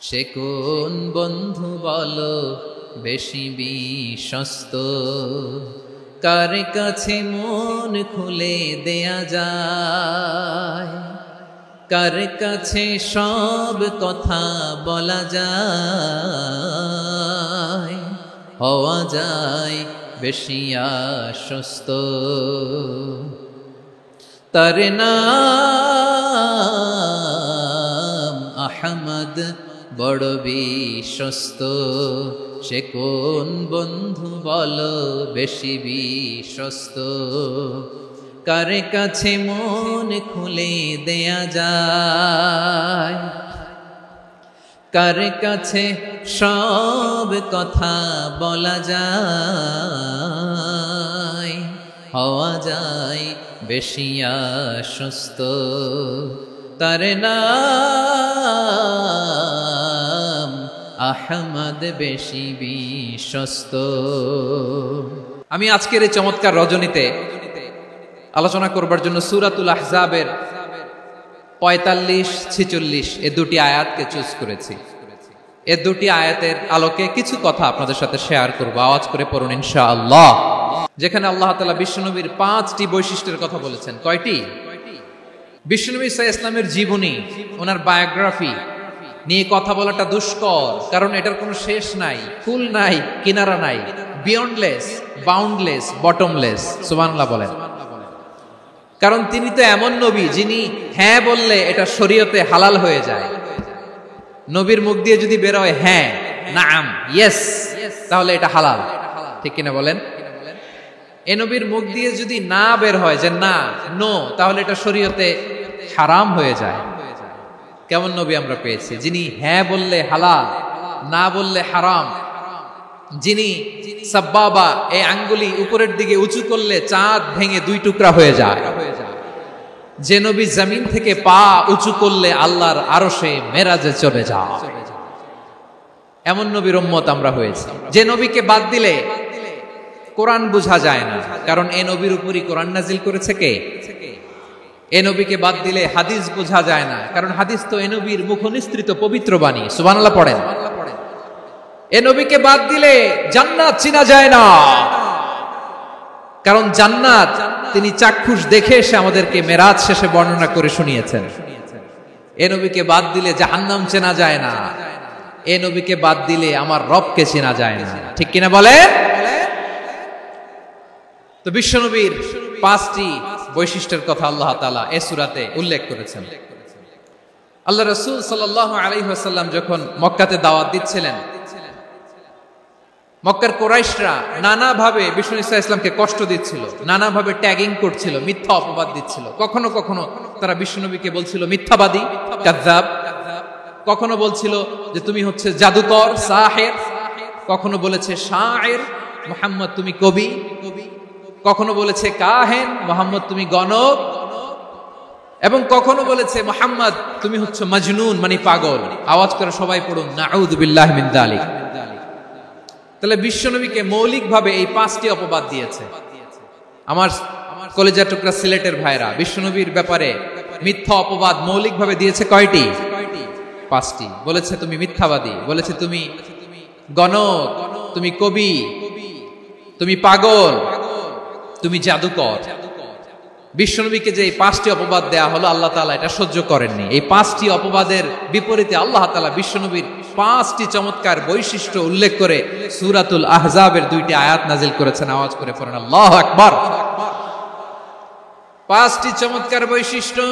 সে কোন বন্ধু বলো বেশি বিশ্বস্ত, কার কাছে মন খুলে দেয়া যায়, কার কাছে সব কথা বলা যায়, হওয়া যায় বেশি আশ্বস্ত। তার নাম আহমদ, বড় বিশ্বস্ত। সে কোন বন্ধু বলো বেশি বিশ্বস্ত, কার কাছে মন খুলে দেয়া যায়, কার কাছে সব কথা বলা যায়, হওয়া যায় বেশি আশ্বস্ত। তার নাম আহমদ, বেশি বিশ্বস্ত। আমি আজকের এই চমৎকার রজনীতে আলোচনা করবার জন্য সূরাতুল আহজাবের 45-46 এই দুটি আয়াতকে চুজ করেছি। এই দুটি আয়াতের আলোকে কিছু কথা আপনাদের সাথে শেয়ার করব। আওয়াজ করে পড়ুন ইনশাআল্লাহ। যেখানে আল্লাহ তাআলা বিশ্বনবীর 5টি বৈশিষ্ট্যের কথা বলেছেন। কয়টি? বিশ্বনবী সাল্লাল্লাহু আলাইহি ওয়াসাল্লামের জীবনী, ওনার বায়োগ্রাফি নিয়ে কথা বলাটা দুষ্কর, কারণ এটার কোনো শেষ নাই, ফুল নাই, কিনারা নাই, বিয়ন্ডলেস, বাউন্ডলেস, বটমলেস। সুবহানাল্লাহ বলেন। কারণ তিনি তো এমন নবী যিনি হ্যাঁ বললে এটা শরীয়তে হালাল হয়ে যায়। নবীর মুখ দিয়ে যদি বের হয় হ্যাঁ, নাম, ইয়েস, তাহলে এটা হালাল। ঠিক কিনা বলেন? এ নবীর মুখ দিয়ে যদি না বের হয় যে না, নো, তাহলে এটা শরীয়তে হারাম হয়ে যায়। কেমন নবী আমরা পেয়েছি, যিনি হ্যাঁ বললে হালাল, না বললে হারাম, যিনি সাব্বাবা, এই আঙ্গুলি উপরের দিকে উঁচু করলে চাঁদ ভেঙে 2 টুকরা হয়ে যায়, যে নবী জমিন থেকে পা উঁচু করলে আল্লাহর আরশে মেরাজে চলে যায়, এমন নবীর উম্মত আমরা হয়েছি। যে নবীকে বাদ দিলে কোরআন বোঝা যায় না, কারণ এ নবীর উপরই কোরআন নাজিল করেছে কে? এ নবীকে বাদ দিলে হাদিস বোঝা যায় না, কারণ হাদিস তো এ নবীর মুখনিসৃত পবিত্র বাণী। সুবহানাল্লাহ পড়েন। এ নবীকে বাদ দিলে জান্নাত চিনা যায় না, কারণ জান্নাত তিনি চাক্ষুষ দেখে এসে আমাদেরকে মেরাজ শেষে বর্ণনা করে শুনিয়েছেন। এ নবীকে বাদ দিলে জাহান্নাম চেনা যায় না, এ নবীকে বাদ দিলে আমার রবকে চেনা যায় না। ঠিক কিনা বলে? তো বিশ্বনবীর 5টি বৈশিষ্ট্যের কথা আল্লাহ তাআলা এই সূরাতে উল্লেখ করেছেন। আল্লাহ রাসূল সাল্লাল্লাহু আলাইহি ওয়াসাল্লাম যখন মক্কাতে দাওয়াত দিচ্ছিলেন, মক্কার কুরাইশরা নানাভাবে বিষ্ণু ঈসা ইসলামকে কষ্ট দিচ্ছিল, নানাভাবে ট্যাগিং করছিল, মিথ্যা অপবাদ দিচ্ছিল। কখনো কখনো তারা বিশ্বনবীকে বলছিল মিথ্যাবাদী, কাযযাব। কখনো বলছিল যে তুমি হচ্ছে জাদুকর, সাহের। কখনো বলেছে শায়ের, মুহাম্মদ তুমি কবি। কখনো বলেছে কাহেন, মুহাম্মদ তুমি গণক। এবং কখনো বলেছে মুহাম্মদ তুমি হচ্ছে মাজনুন, মানে পাগল। আওয়াজ করে সবাই পড়ুন নাউযু বিল্লাহি মিন যালিক। তাহলে বিশ্বনবীকে মৌলিকভাবে এই 5টি অপবাদ দিয়েছে। আমার কলেজার টুকরা সিলেটের ভাইরা, বিশ্বনবীর ব্যাপারে মিথ্যা অপবাদ মৌলিকভাবে দিয়েছে কয়টি? 5টি। বলেছে তুমি মিথ্যাবাদী, বলেছে তুমি গণক, তুমি কবি, তুমি পাগল, তুমি জাদুকর। বিশ্বনবীকে যে এই 5টি অপবাদ দেয়া হলো, আল্লাহ তাআলা এটা সহ্য করেননি। এই 5টি অপবাদের বিপরীতে আল্লাহ তাআলা বিশ্বনবীর 5টি চমৎকার বৈশিষ্ট্য উল্লেখ করে সূরাতুল আহজাবের 2টি আয়াত নাজিল করেছেন। আওয়াজ করে পড়েন আল্লাহু আকবার। 5টি চমৎকার বৈশিষ্ট্য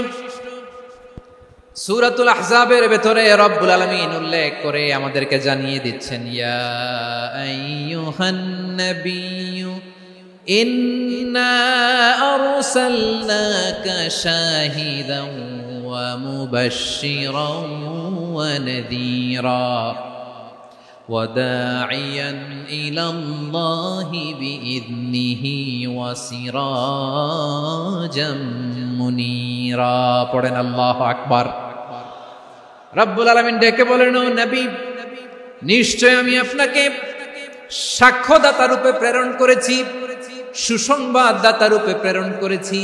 সূরাতুল আহজাবের ভেতরে রব্বুল আলামিন উল্লেখ করে আমাদেরকে জানিয়ে দিচ্ছেন, ইয়া আইয়ুহান নাবিয়্যু ইন্না আরসালনাকা শাহিদান ওয়া মুবাশশিরান ওয়া নাযীরা ওয়া দাঈয়ান ইলাল্লাহি বিইذনিহি ওয়া সিরাজাম মুনীরা। পড়েন আল্লাহু আকবার। রব্বুল আলামিন ডেকে বলেন, ও নবী, নিশ্চয় আমি আপনাকে সাক্ষ্যদাতা রূপে প্রেরণ করেছি, সুসংবাদদাতা রূপে প্রেরণ করেছি,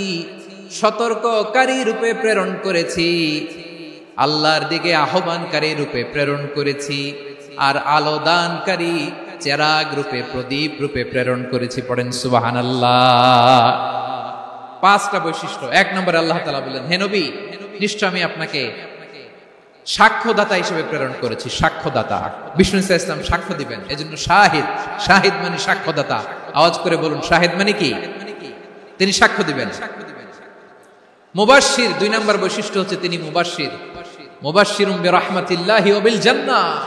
সতর্ককারী রূপে প্রেরণ করেছি। আল্লাহর দিকে আহ্বানকারী রূপে প্রেরণ করেছি, আর আলো দানকারী চেরাগ রূপে, প্রদীপ রূপে প্রেরণ করেছি। পড়েন সুবহানাল্লাহ। 5টা বৈশিষ্ট্য। 1 নম্বরে আল্লাহ তাআলা বললেন, হে নবী, নিশ্চয় আমি আপনাকে সাক্ষ্যদাতা হিসেবে প্রেরণ করেছি। সাক্ষ্যদাতা, বিষ্ণু ইসা ইসলাম সাক্ষ্য দিবেন, এজন্য শাহিদ। শাহিদ মানে সাক্ষ্যদাতা। আওয়াজ করে বলুন, শাহিদ মানে কি? তিনি সাক্ষ্য দিবেন। মুবাশশির, 2 নম্বর বৈশিষ্ট্য হচ্ছে তিনি মুবাশশির। মুবাশশিরুম বিরাহমাতিল্লাহি ওয়া বিল জান্নাহ,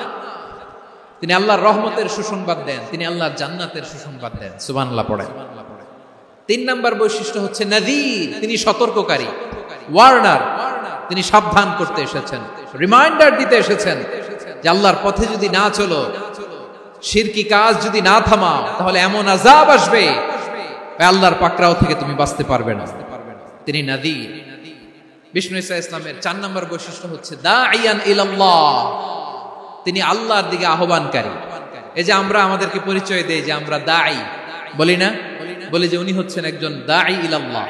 তিনি আল্লাহর রহমতের সুসংবাদ দেন, তিনি আল্লাহর জান্নাতের সুসংবাদ দেন। সুবহানাল্লাহ পড়েন। 3 নম্বর বৈশিষ্ট্য হচ্ছে নাযীর, তিনি সতর্ককারী। ওয়ার্নার, তিনি সাবধান করতে এসেছেন, রিমাইন্ডার দিতে এসেছেন যে আল্লাহর পথে যদি না চলো, শিরকি কাজ যদি না থামাও, তাহলে এমন আযাব আসবে আল্লাহর পাকড়াও থেকে তুমি বাঁচতে পারবে না। তিনি নাযীর। বিষ্ণু ইসা ইসলামের 4 নম্বর বৈশিষ্ট্য হচ্ছে দাঈয়ান ইলাল্লাহ, তিনি আল্লাহর দিকে আহ্বানকারী। এই যে আমরা আমাদেরকে পরিচয় দেই যে আমরা দাঈ, বলি না? বলি যে উনি হচ্ছেন একজন দাঈ ইলাল্লাহ।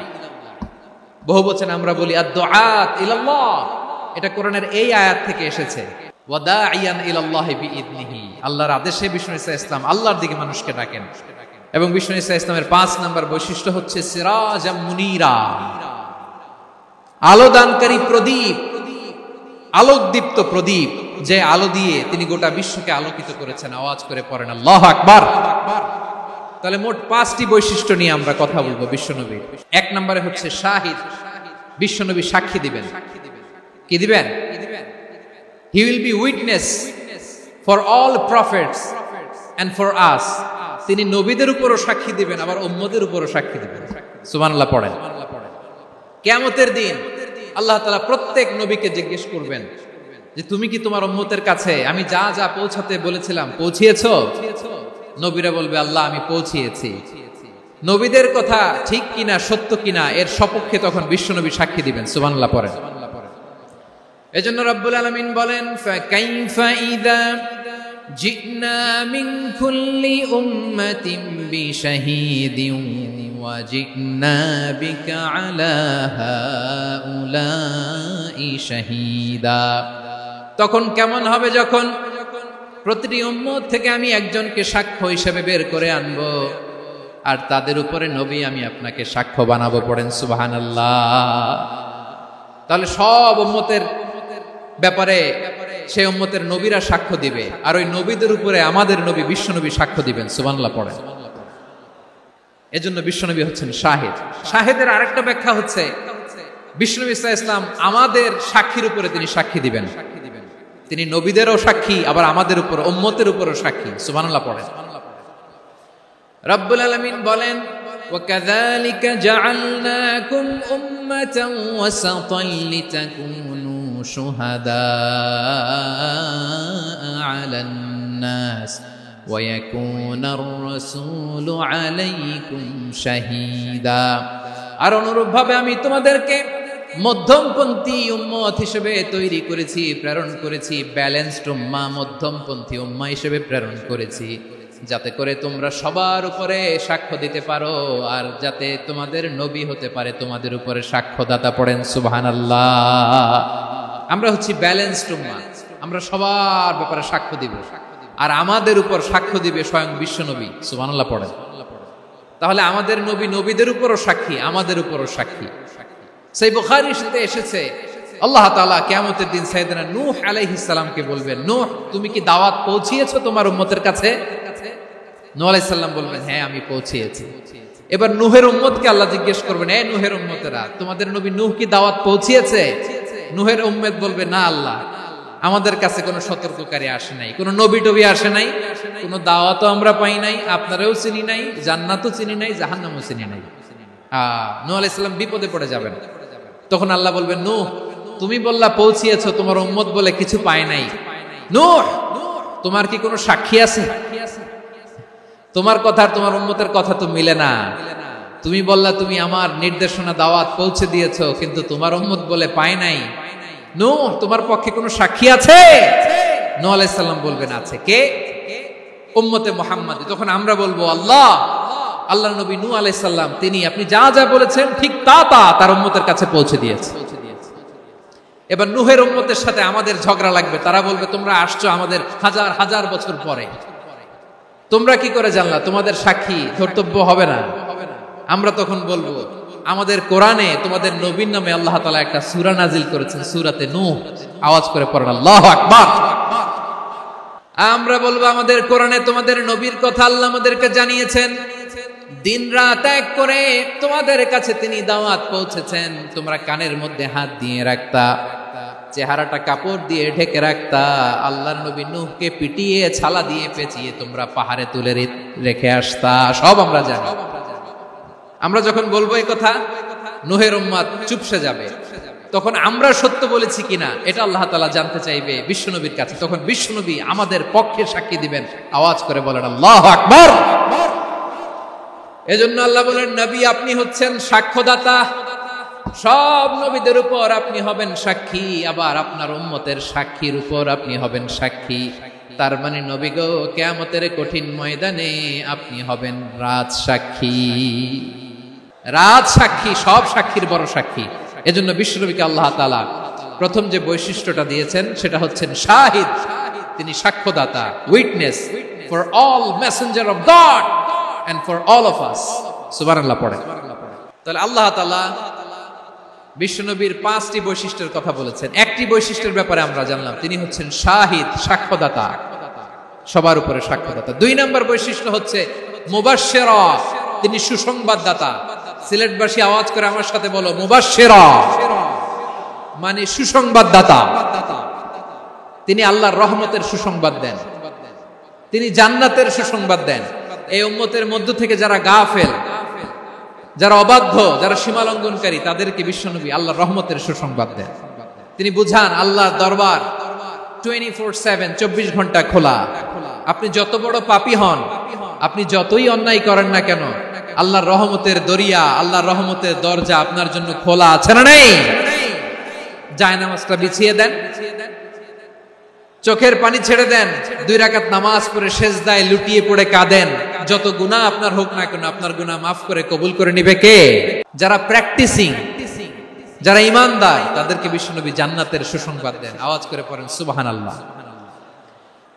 বহু বচনে আমরা বলি আদ-দুআত ইলাল্লাহ। এটা কোরআনের এই আয়াত থেকে এসেছে, ওয়া দাঈয়ান ইলাল্লাহি বিইذনিহি, আল্লাহর আদেশে বিষ্ণু ইসা ইসলাম আল্লাহর দিকে মানুষকে ডাকেন। এবং বিষ্ণু ইসা ইসলামের 5 নম্বর বৈশিষ্ট্য হচ্ছে সিরাজাম মুনীরা, আলোদানকারী প্রদীপ, আলোকদীপ্ত প্রদীপ, যে আলো দিয়ে তিনি গোটা বিশ্বকে আলোকিত করেছেন। আওয়াজ করে পড়েন আল্লাহু আকবার। তাহলে মোট 5টি বৈশিষ্ট্য নিয়ে আমরা কথা বলবো বিশ্বনবীর। 1 নম্বরে হচ্ছে শাহিদ, বিশ্বনবী সাক্ষী দিবেন। কি দিবেন? He will be witness for all prophets and for us, তিনি নবীদের উপরও সাক্ষী দিবেন, আবার উম্মতের উপরও সাক্ষী দিবেন। সুবহানাল্লাহ পড়েন। কিয়ামতের দিন আল্লাহ তাআলা প্রত্যেক নবীকে জিজ্ঞেস করবেন যে তুমি কি তোমার উম্মতের কাছে আমি যা যা পৌঁছাতে বলেছিলাম পৌঁছিয়েছো? নবীরা বলবে আল্লাহ আমি পৌঁছিয়েছি। নবীদের কথা ঠিক কিনা, সত্য কিনা, এর সপক্ষে তখন বিশ্বনবী সাক্ষী দিবেন। সুবহানাল্লাহ পড়েন। এজন্য রব্বুল আলামিন বলেন, ফাকাইফা ইযা জিনা মিন কুল্লি উম্মাতিন বিশাহীদিন ওয়া জিনা বিকা আলা হাউলাই শাহীদা। তখন কেমন হবে যখন প্রতিটি উম্মত থেকে আমি একজনকে সাক্ষ্য হিসেবে বের করে আনবো, আর তাদের উপরে নবী আমি আপনাকে সাক্ষ্য বানাবো। পড়েন সুবহানাল্লাহ। তাহলে সব উম্মতের ব্যাপারে সেই উম্মতের নবীরা সাক্ষ্য দিবে, আর ওই নবীদের উপরে আমাদের নবী বিশ্বনবী সাক্ষ্য দিবেন। সুবহানাল্লাহ পড়েন। এজন্য বিশ্বনবী হচ্ছেন শাহিদ। শাহিদের আরেকটা ব্যাখ্যা হচ্ছে বিশ্বনবী সাল্লাল্লাহু আলাইহি ওয়াসাল্লাম আমাদের সাক্ষীর উপরে তিনি সাক্ষী দিবেন। তিনি নবীদেরও সাক্ষী, আবার আমাদের উপর, উম্মতের উপরও সাক্ষী। সুবহানাল্লাহ পড়েন। রব্বুল আলামিন বলেন, وَكَذَلِكَ جَعَلْنَاكُمْ أُمَّةً وَسَطًا لِتَكُونُوا شُهَدَاءَ عَلَى النَّاسِ وَيَكُونَ الرَّسُولُ عَلَيْكُمْ شَهِيدًا। আর অনুরূপভাবে আমি তোমাদেরকে মধ্যমপন্থী উম্মত হিসেবে তৈরি করেছি, প্রেরণ করেছি। ব্যালেন্সড উম্মাহ, মধ্যমপন্থী উম্মাহ হিসেবে প্রেরণ করেছি, যাতে করে তোমরা সবার উপরে সাক্ষ্য দিতে পারো, আর যাতে তোমাদের নবী হতে পারে তোমাদের উপরে সাক্ষ্যদাতা। পড়েন সুবহানাল্লাহ। আমরা হচ্ছি ব্যালেন্সড উম্মাহ, আমরা সবার ব্যাপারে সাক্ষ্য দিব, আর আমাদের উপর সাক্ষ্য দিবে স্বয়ং বিশ্বনবী। সুবহানাল্লাহ পড়েন। তাহলে আমাদের নবী নবীদের উপরও সাক্ষী, আমাদের উপরও সাক্ষী। সেই বুখারীতে এসেছে আল্লাহ তাআলা কিয়ামতের দিন সাইয়েদনা নূহ আলাইহিস সালামকে বলবেন, নূহ তুমি কি দাওয়াত পৌঁছিয়েছো তোমার উম্মতের কাছে? নূহ আলাইহিস সালাম বলবেন, হ্যাঁ আমি পৌঁছিয়েছি। এবার নূহের উম্মতকে আল্লাহ জিজ্ঞেস করবেন, এই নূহের উম্মতেরা, তোমাদের নবী নূহ কি দাওয়াত পৌঁছিয়েছে? নূহের উম্মত বলবে, না আল্লাহ, আমাদের কাছে কোনো সতর্ককারী আসে নাই, কোনো নবী টবি আসে নাই, কোনো দাওয়াতও আমরা পাই নাই, আপনারাও চিনি নাই, জান্নাতও চিনি নাই, জাহান্নামও চিনি নাই। নূহ আলাইহিস সালাম বিপদে পড়ে যাবেন। তখন আল্লাহ বলবেন, নূহ তুমি বললা পৌঁছিয়েছো, তোমার উম্মত বলে কিছু পায় নাই। নূহ তোমার কি কোনো সাক্ষী আছে? তোমার কথা আর তোমার উম্মতের কথা তো মিলে না। তুমি বললা তুমি আমার নির্দেশনা দাওয়াত পৌঁছে দিয়েছো, কিন্তু তোমার উম্মত বলে পায় নাই। নূহ তোমার পক্ষে কোনো সাক্ষী আছে? নূহ আলাইহিস সালাম বলবেন, আছে। কে? উম্মতে মুহাম্মাদী। তখন আমরা বলবো, আল্লাহ, আল্লাহর নবী নূহ আলাইহিস সালাম তিনি আপনি যা যা বলেছেন ঠিক তা তার উম্মতের কাছে পৌঁছে দিয়েছে। এবার নূহের উম্মতের সাথে আমাদের ঝগড়া লাগবে, তারা বলবে তোমরা আসছো আমাদের হাজার হাজার বছর পরে, তোমরা কি করে জানলা? তোমাদের সাক্ষী ধর্তব্য হবে না? আমরা তখন বলবো আমাদের কোরআনে তোমাদের নবীর নামে আল্লাহ তাআলা একটা সূরা নাজিল করেছেন, সূরাতে নূহ। আওয়াজ করে পড়েন আল্লাহু আকবার। আমরা বলবো আমাদের কোরআনে তোমাদের নবীর কথা আল্লাহ আমাদেরকে জানিয়েছেন, দিন রাত এক করে তোমাদের কাছে তিনি দাওয়াত পৌঁছেছেন, তোমরা কানের মধ্যে হাত দিয়ে রাখতা, চেহারাটা কাপড় দিয়ে ঢেকে রাখতা, আল্লাহর নবী নূহকে পিটিয়ে ছালা দিয়ে পেঁচিয়ে তোমরা পাহাড়ে তুলে রেখে আসতা, সব আমরা জানি। আমরা যখন বলবো এই কথা, নূহের উম্মত চুপসে যাবে। তখন আমরা সত্য বলেছি কিনা এটা আল্লাহ তাআলা জানতে চাইবে বিশ্বনবীর কাছে। তখন বিশ্বনবী আমাদের পক্ষে সাক্ষী দিবেন। আওয়াজ করে বলেন আল্লাহু আকবার। এজন্য আল্লাহ বলেন, নবী আপনি হচ্ছেন সাক্ষ্যদাতা, সব নবীদের উপর আপনি হবেন সাক্ষী, আবার আপনার উম্মতের সাক্ষীর উপর আপনি হবেন সাক্ষী। তার মানে নবী গো, কিয়ামতের কঠিন ময়দানে আপনি হবেন রাজ সাক্ষী। রাজ সাক্ষী, সব সাক্ষীর বড় সাক্ষী। এজন্য বিশ্বনবীকে আল্লাহ তাআলা প্রথম যে বৈশিষ্ট্যটা দিয়েছেন সেটা হচ্ছেন শাহিদ। তিনি সাক্ষ্যদাতা, witness for all messenger of God and for all of us। সুবহানাল্লাহ পড়েন। তাহলে আল্লাহ তাআলা বিশ্বনবীর 5টি বৈশিষ্ট্যের কথা বলেছেন। একটি বৈশিষ্ট্যের ব্যাপারে আমরা জানলাম, তিনি হচ্ছেন শাহিদ, সাক্ষ্যদাতা, সবার উপরে সাক্ষ্যদাতা। 2 নম্বর বৈশিষ্ট্য হচ্ছে মুবাশশিরা, তিনি সুসংবাদদাতা। সিলেটবাসী আওয়াজ করে আমার সাথে বলো, মুবাশশিরা মানে সুসংবাদদাতা। তিনি আল্লাহর রহমতের সুসংবাদ দেন, তিনি জান্নাতের সুসংবাদ দেন। এই উম্মতের মধ্য থেকে যারা গাফেল, যারা অবাধ্য, যারা সীমালঙ্ঘনকারী, তাদেরকে বিশ্বনবী আল্লাহর রহমতের সুসংবাদ দেন। তিনি বুঝান আল্লাহর দরবার 24/7, 24 ঘন্টা খোলা। আপনি যত বড় পাপী হন, আপনি যতই অন্যায় করেন না কেন, আল্লাহর রহমতের দরিয়া, আল্লাহর রহমতের দরজা আপনার জন্য খোলা আছে না নেই? জায়নামাজটা বিছিয়ে দেন, চোখের পানি ছেড়ে দেন, 2 রাকাত নামাজ পড়ে সেজদায় লুটিয়ে পড়ে কাঁদেন। যত গুনাহ আপনার হোক না কেন, আপনার গুনাহ মাফ করে কবুল করে নিবে কে? যারা প্র্যাকটিসিং, যারা ঈমানদার, তাদেরকে বিশ্বনবী জান্নাতের সুসংবাদ দেন। আওয়াজ করে পড়েন সুবহানাল্লাহ।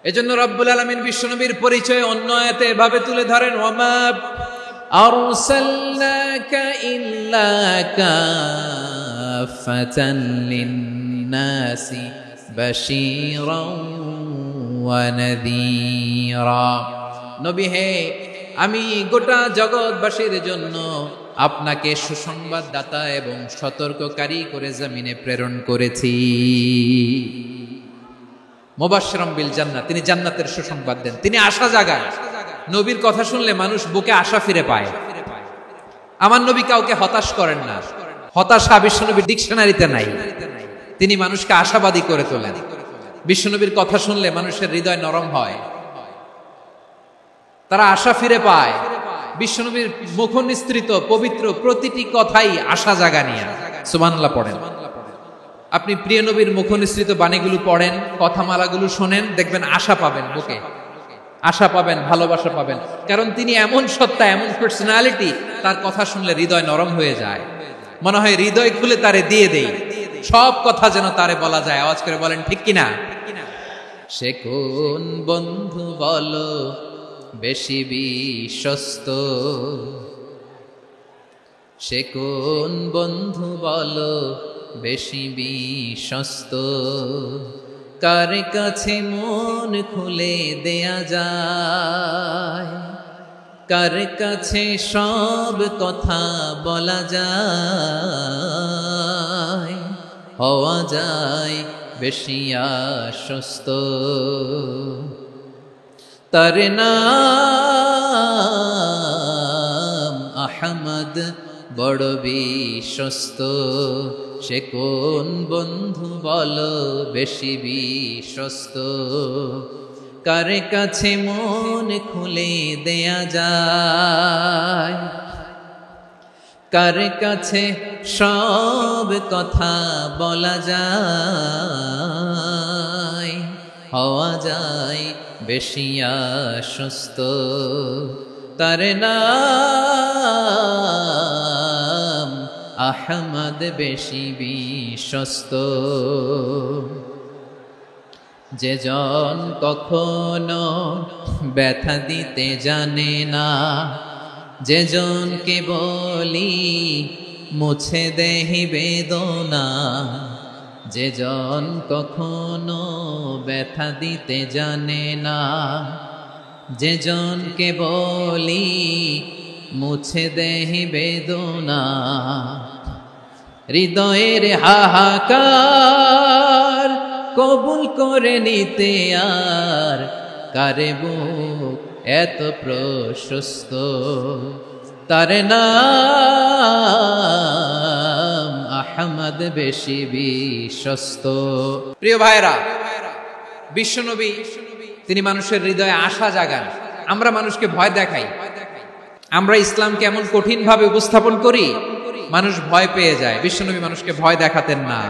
এজন্য রব্বুল আলামিন বিশ্বনবীর পরিচয় অন্য আয়াতে এভাবে তুলে ধরেন, ওয়ামা আরসালনাকা ইল্লা কাফাতান লিন-নাসি বাশীরাও ওয়া নাযীরা। নবী হে, আমি গোটা জগৎবাসীর জন্য আপনাকে সুসংবাদদাতা এবং সতর্ককারী করে জমিনে প্রেরণ করেছি। মুবাশশিরাম বিল জান্নাত, তিনি জান্নাতের সুসংবাদ দেন, তিনি আশা জাগান। নবীর কথা শুনলে মানুষ বুকে আশা ফিরে পায়। আমার নবী কাউকে হতাশ করেন না, হতাশা বিশ্বনবীর ডিকশনারিতে নাই। তিনি মানুষকে আশাবাদী করে তোলেন। বিশ্বনবীর কথা শুনলে মানুষের হৃদয় নরম হয়, তারা আশা ফিরে পায়। বিশ্বনবীর মুখ নিঃসৃত পবিত্র প্রতিটি কথাই আশা জাগানিয়া। সুবহানাল্লাহ পড়েন। আপনি প্রিয় নবীর মুখ নিঃসৃত বাণীগুলো পড়েন, কথামালাগুলো শোনেন, দেখবেন আশা পাবেন, বুকে আশা পাবেন, ভালোবাসা পাবেন। কারণ তিনি এমন সত্তা, এমন পার্সোনালিটি, তার কথা শুনলে হৃদয় নরম হয়ে যায়। মনে হয় হৃদয় খুলে তারে দিয়ে দেই, সব কথা যেন তারে বলা যায়। আওয়াজ করে বলেন ঠিক কিনা? সে কোন বন্ধু বলো বেশি বিশ্বস্ত, সে কোন বন্ধু বলো বেশি বিশ্বস্ত, কার কাছে মন খুলে দেয়া যায়, কার কাছে সব কথা বলা যায়, হওয়া যায় বেশি আশ্বস্ত। তার নাম আহমদ, বড় বিশ্বস্ত। সে কোন বন্ধু বলো বেশি বিশ্বস্ত, কার কাছে মন খুলে দেয়া যায়, কার কাছে সব কথা বলা যায়, হওয়া যায় বেশি আশ্বস্ত। তার নাম আহমদ বেশি বিশ্বস্ত। যে জন কখনো ব্যথা দিতে জানে না, যে জনকে বলি মুছে দেহি বেদনা, যে জন কখনো ব্যথা দিতে জানে না, যে জনকে বলি মুছে দেহি বেদনা, হৃদয়ের হাহাকার কবুল করে নিতে আর কারে বুক এত প্রশস্ত, তার নাম আহমদ বেশি বিশ্বস্ত। প্রিয় ভাইরা, বিশ্বনবী তিনি মানুষের হৃদয়ে আশা জাগান। আমরা মানুষকে ভয় দেখাই, আমরা ইসলামকে এমন কঠিন ভাবে উপস্থাপন করি, মানুষ ভয় পেয়ে যায়। বিশ্বনবী মানুষকে ভয় দেখাতেন না,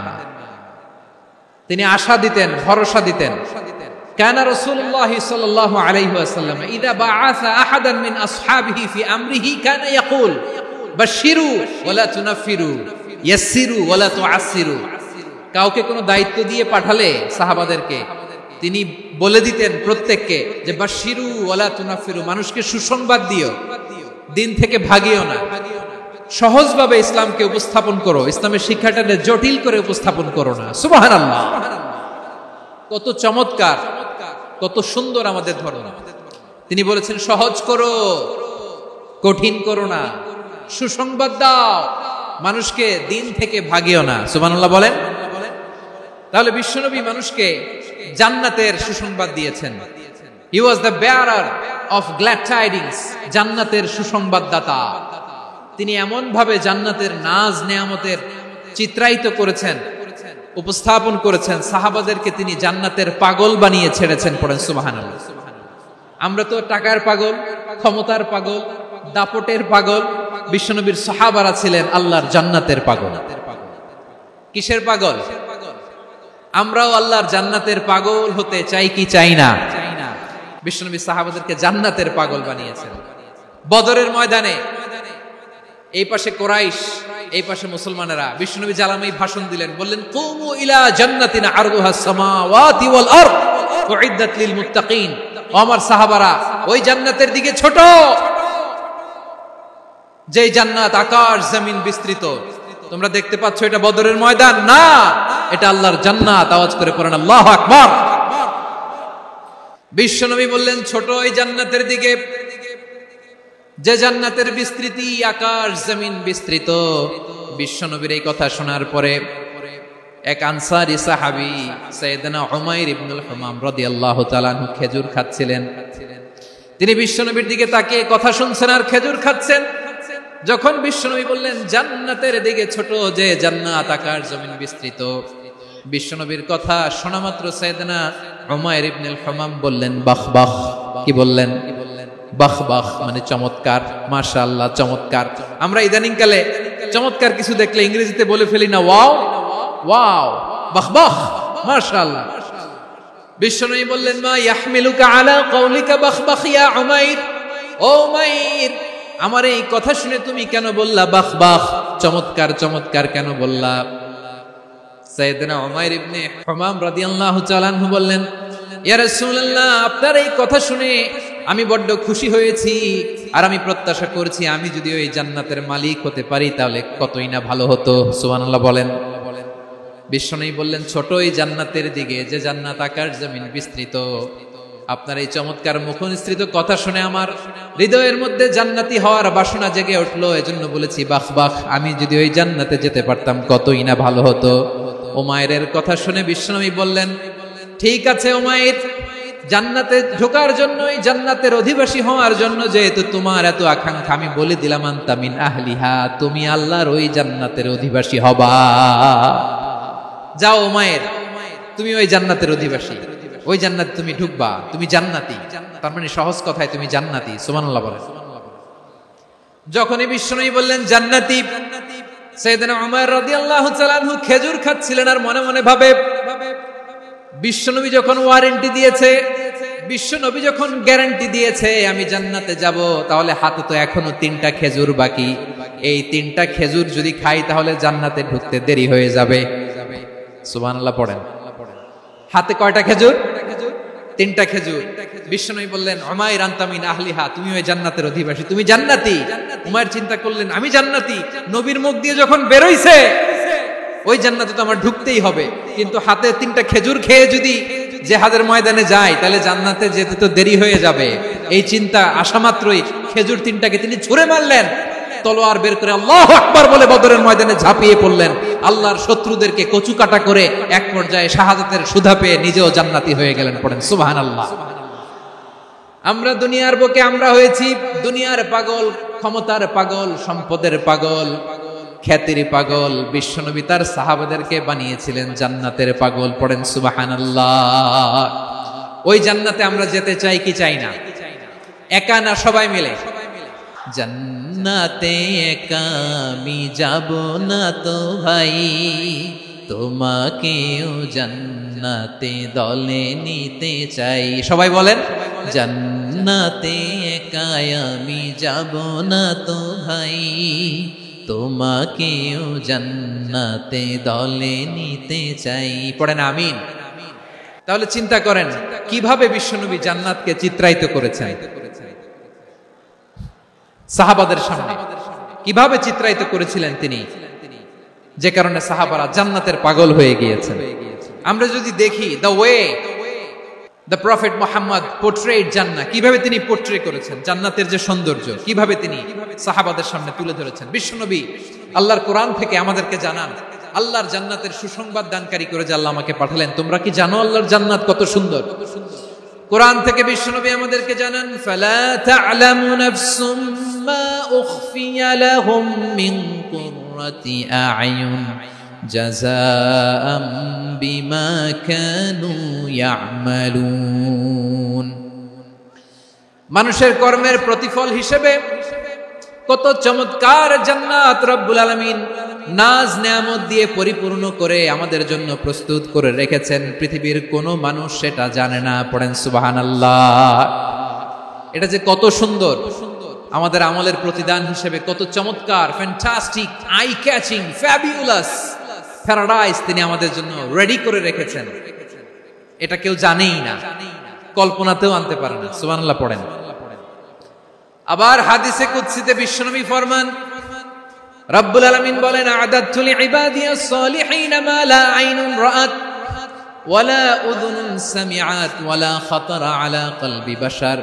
তিনি আশা দিতেন, ভরসা দিতেন। কানা রাসূলুল্লাহ সাল্লাল্লাহু আলাইহি ওয়াসাল্লাম ইযা বাআসা আহাদান মিন আসহাবিহি ফি আমরিহি কানা ইয়াকুল বাশশিরু ওয়া লা তুনাফিরু ইয়াসসিরু ওয়া লা তুআসসিরু। কাউকে কোনো দায়িত্ব দিয়ে পাঠালে সাহাবাদেরকে তিনি বলে দিতেন প্রত্যেককে যে বাশশিরু ওয়া লা তুনাফিরু, মানুষকে সুসংবাদ দিও, দিন থেকে ভাগিও না, সহজভাবে ইসলামকে উপস্থাপন করো, ইসলামের শিক্ষাটাকে জটিল করে উপস্থাপন করো না। সুবহানাল্লাহ, কত চমৎকার, কত সুন্দর আমাদের ধর্ম। তিনি বলেছেন সহজ করো, কঠিন করো না, সুসংবাদ দাও, মানুষকে দিন থেকে ভাগিও না। সুবহানাল্লাহ বলেন। তাহলে বিশ্বনবী মানুষকে জান্নাতের সুসংবাদ দিয়েছেন। He was the bearer of glad tidings, জান্নাতের সুসংবাদদাতা। তিনি এমন ভাবে জান্নাতের নাজ নেয়ামতের চিত্রায়িত করেছেন, উপস্থাপন করেছেন, সাহাবাদেরকে তিনি জান্নাতের পাগল বানিয়ে ছেড়েছেন। পড়েন সুবহানাল্লাহ। আমরা তো টাকার পাগল, ক্ষমতার পাগল, দাপটের পাগল। বিশ্বনবীর সাহাবারা ছিলেন আল্লাহর জান্নাতের পাগল। কিসের পাগল? আমরাও আল্লাহর জান্নাতের পাগল হতে চাই কি চাই না? বিশ্বনবী সাহাবাদেরকে জান্নাতের পাগল বানিয়েছেন। বদরের ময়দানে এই পাশে কোরাইশ, এই পাশে মুসলমানেরা। বিশ্বনবী জালামাই ভাষণ দিলেন, বললেন কুমু ইলা জান্নাতিন আরদুহাস সামাওয়াতি ওয়াল আরদ উইদ্দাত লিল মুত্তাকিন। ও আমার সাহাবারা, ওই জান্নাতের দিকে ছোট, যে জান্নাত আকাশ জমিন বিস্তৃত। তোমরা দেখতে পাচ্ছ এটা বদরের ময়দান না, এটা আল্লাহর জান্নাত। আওয়াজ করে পড়েন আল্লাহু আকবার। বিশ্বনবী বললেন ছোট ওই জান্নাতের দিকে, যে জান্নাতের বিস্তৃতি আকাশ জমিন বিস্তৃত। বিশ্বনবীর এই কথা শোনার পরে এক আনসারী সাহাবী সাইয়েদনা উমাইর ইবনুল হুমাম রাদিয়াল্লাহু তাআলা আনহু খেজুর খাচ্ছিলেন। তিনি বিশ্বনবীর দিকে তাকিয়ে কথা শুনছেন আর খেজুর খাচ্ছেন। যখন বিশ্বনবী বললেন জান্নাতের দিকে ছোট, যে জান্নাত আকাশ জমিন বিস্তৃত, বিশ্বনবীর কথা শোনা মাত্র সাইয়েদনা উমাইর ইবনুল হুমাম বললেন বাহ বাহ। কি বললেন? বাহ বাহ মানে চমৎকার, মাশাআল্লাহ চমৎকার। আমরা ইদানিং কালে চমৎকার কিছু দেখলে ইংরেজিতে বলে ফেলি না ওয়াও ওয়াও, বাহ বাহ, মাশাআল্লাহ। বিশ্বনবী বললেন মা ইয়াহমিলুকা আলা কওলিকা বাহ বাহ ইয়া উমাইর। ও উমাইর, আমার এই কথা শুনে তুমি কেন বললা বাহ বাহ, চমৎকার চমৎকার কেন বললা? সাইয়েদনা উমাইর ইবনে হুমাম রাদিয়াল্লাহু তাআলা আনহু বললেন ইয়া রাসূলুল্লাহ, আপনার এই কথা শুনে আমি বড্ড খুশি হয়েছি, আর আমি প্রত্যাশা করছি আমি যদি ওই জান্নাতের মালিক হতে পারি তাহলে কতই না ভালো হতো। সুবহানাল্লাহ বলেন। বিশ্বনবী বললেন ছোট ওই জান্নাতের দিকে, যে জান্নাত আকাশ জমিন বিস্তৃত। আপনার এই চমৎকার মুখনিসৃত কথা শুনে আমার হৃদয়ের মধ্যে জান্নাতি হওয়ার বাসনা জেগে উঠলো, এজন্য বলেছি বাহ বাহ, আমি যদি ওই জান্নাতে যেতে পারতাম কতই না ভালো হতো। উমাইরের কথা শুনে বিশ্বনবী বললেন ঠিক আছে উমাইর, জান্নাতে ঢোকার জন্য, এই জান্নাতের অধিবাসী হওয়ার জন্য যেহেতু তোমার এত আকাঙ্ক্ষা, আমি বলে দিলাম আনতা মিন আহলিহা, তুমি আল্লাহর ওই জান্নাতের অধিবাসী হবা। যাও উমাইর, তুমি ওই জান্নাতের অধিবাসী, ওই জান্নাতে তুমি ঢুকবা, তুমি জান্নাতি। তার মানে সহজ কথায় তুমি জান্নাতি। সুবহানাল্লাহ বলেন। যখনই বিশ্বনবী বললেন জান্নাতি, সাইয়েদনা উমর রাদিয়াল্লাহু তাআলা আনহু খেজুর খাচ্ছিলেন আর মনে মনে ভাবে বিশ্বনবী যখন ওয়ারেন্টি দিয়েছে, বিশ্বনবী যখন গ্যারান্টি দিয়েছে আমি জান্নাতে যাব, তাহলে হাতে তো এখনো 3টা খেজুর বাকি। এই 3টা খেজুর যদি খাই তাহলে জান্নাতে ঢুকতে দেরি হয়ে যাবে। সুবহানাল্লাহ পড়েন। হাতে কয়টা খেজুর? 3টা খেজুর। বিশ্বনবী বললেন, উমাইর আনতা মিন আহলিহা, তুমি ওই জান্নাতের অধিবাসী, তুমি জান্নাতি। উমাইর চিন্তা করলেন, আমি জান্নাতি? নবীর মুখ দিয়ে যখন বেরোইছে ওই জান্নাতে তো আমার ঢুকতেই হবে, কিন্তু হাতে 3টা খেজুর খেয়ে যদি জিহাদের ময়দানে যায় তাহলে জান্নাতে যেতে তো দেরি হয়ে যাবে। এই চিন্তা আসা মাত্রই খেজুর 3টাকে তিনি ছুঁড়ে মারলেন, তলোয়ার বের করে আল্লাহু আকবার বলে বদরের ময়দানে ঝাঁপিয়ে পড়লেন। আল্লাহর শত্রুদেরকে কচু কাটা করে এক পর্যায়ে শাহাদাতের সুধা পেয়ে নিজেও জান্নাতি হয়ে গেলেন। পড়েন সুবহানাল্লাহ। আমরা দুনিয়ার বুকে আমরা হয়েছি দুনিয়ার পাগল, ক্ষমতার পাগল, সম্পদের পাগল, খ্যাতির পাগল। বিশ্বনবী তার সাহাবাদেরকে বানিয়েছিলেন জান্নাতের পাগল। পড়েন সুবহানাল্লাহ। ওই জান্নাতে আমরা যেতে চাই কি চাই না? একা না সবাই মিলে? জান্নাতে একা আমি যাব না তো ভাই, তোমাকেও জান্নাতে দলে নিতে চাই। সবাই বলেন, জান্নাতে একা আমি যাব না তো ভাই, তোমাকেও জান্নাতে দলে নিতে চাই। পড়েন আমিন। তাহলে চিন্তা করেন কিভাবে বিশ্বনবী জান্নাতকে চিত্রায়িত করেছেন সাহাবাদের সামনে, কিভাবে চিত্রায়িত করেছিলেন তিনি, যে কারণে সাহাবারা জান্নাতের পাগল হয়ে গিয়েছেন। আমরা যদি দেখি the way the prophet Muhammad portrait জান্নাত, কিভাবে তিনি পোর্ট্রে করেছেন জান্নাতের যে সৌন্দর্য, কিভাবে তিনি সাহাবাদের সামনে তুলে ধরেছেন। বিশ্বনবী আল্লাহর কোরআন থেকে আমাদেরকে জানান, আল্লাহর জান্নাতের সুসংবাদ দানকারী করে যে আল্লাহ আমাকে পাঠালেন। তোমরা কি জানো আল্লাহর জান্নাত কত সুন্দর? কোরআন থেকে বিশ্বনবী আমাদেরকে জানান, ফালা তা'লামু নাফসুম মা উখফিয়া লাহুম মিন কুররাতি আ'য়ুন জাযাআম বিমা কানু ইয়া'মালুন। মানুষের কর্মের প্রতিফল হিসেবে কত চমৎকার জান্নাত রব্বুল আলামিন নাজ নেয়ামত দিয়ে পরিপূর্ণ করে আমাদের জন্য প্রস্তুত করে রেখেছেন। পৃথিবীর কোনো মানুষ সেটা জানে না। পড়েন সুবহানাল্লাহ। এটা যে কত সুন্দর, আমাদের আমলের প্রতিদান হিসেবে কত চমৎকার, fantastic, eye catching, fabulous paradise তিনি আমাদের জন্য রেডি করে রেখেছেন। এটা কেউ জানেই না, কল্পনাতেও আনতে পারে না। সুবহানাল্লাহ পড়েন। আবার হাদিসে কুদসিতে বিশ্বনবী ফরমান, রব্বুল আলামিন বলেন, আ'দাদতু লিইবাদিয়াস সালিহিন মা লা আইনুন রাআত ওয়ালা উযুনুন সামিআত ওয়ালা খাতারা আলা কলবি বাশার।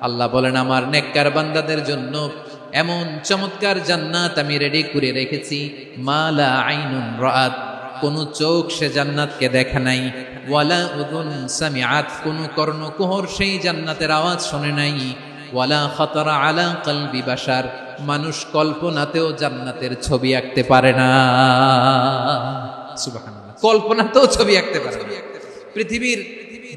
আল্লাহ বলেন, আমার নেককার বান্দাদের জন্য এমন চমৎকার জান্নাত আমি রেডি করে রেখেছি, মা লা আইনুন রাআত, কোন চোখ সে জান্নাতকে দেখে নাই, ওয়ালা উযুন সামিআত, কোন কর্ণকুহর সেই জান্নাতের আওয়াজ শুনে নাই, ওয়ালা খাতারা আলা কলবি বাশার, মানুষ কল্পনাতেও জান্নাতের ছবি আঁকতে পারে না। সুবহানাল্লাহ। কল্পনাতেও ছবি আঁকতে পারে না। পৃথিবীর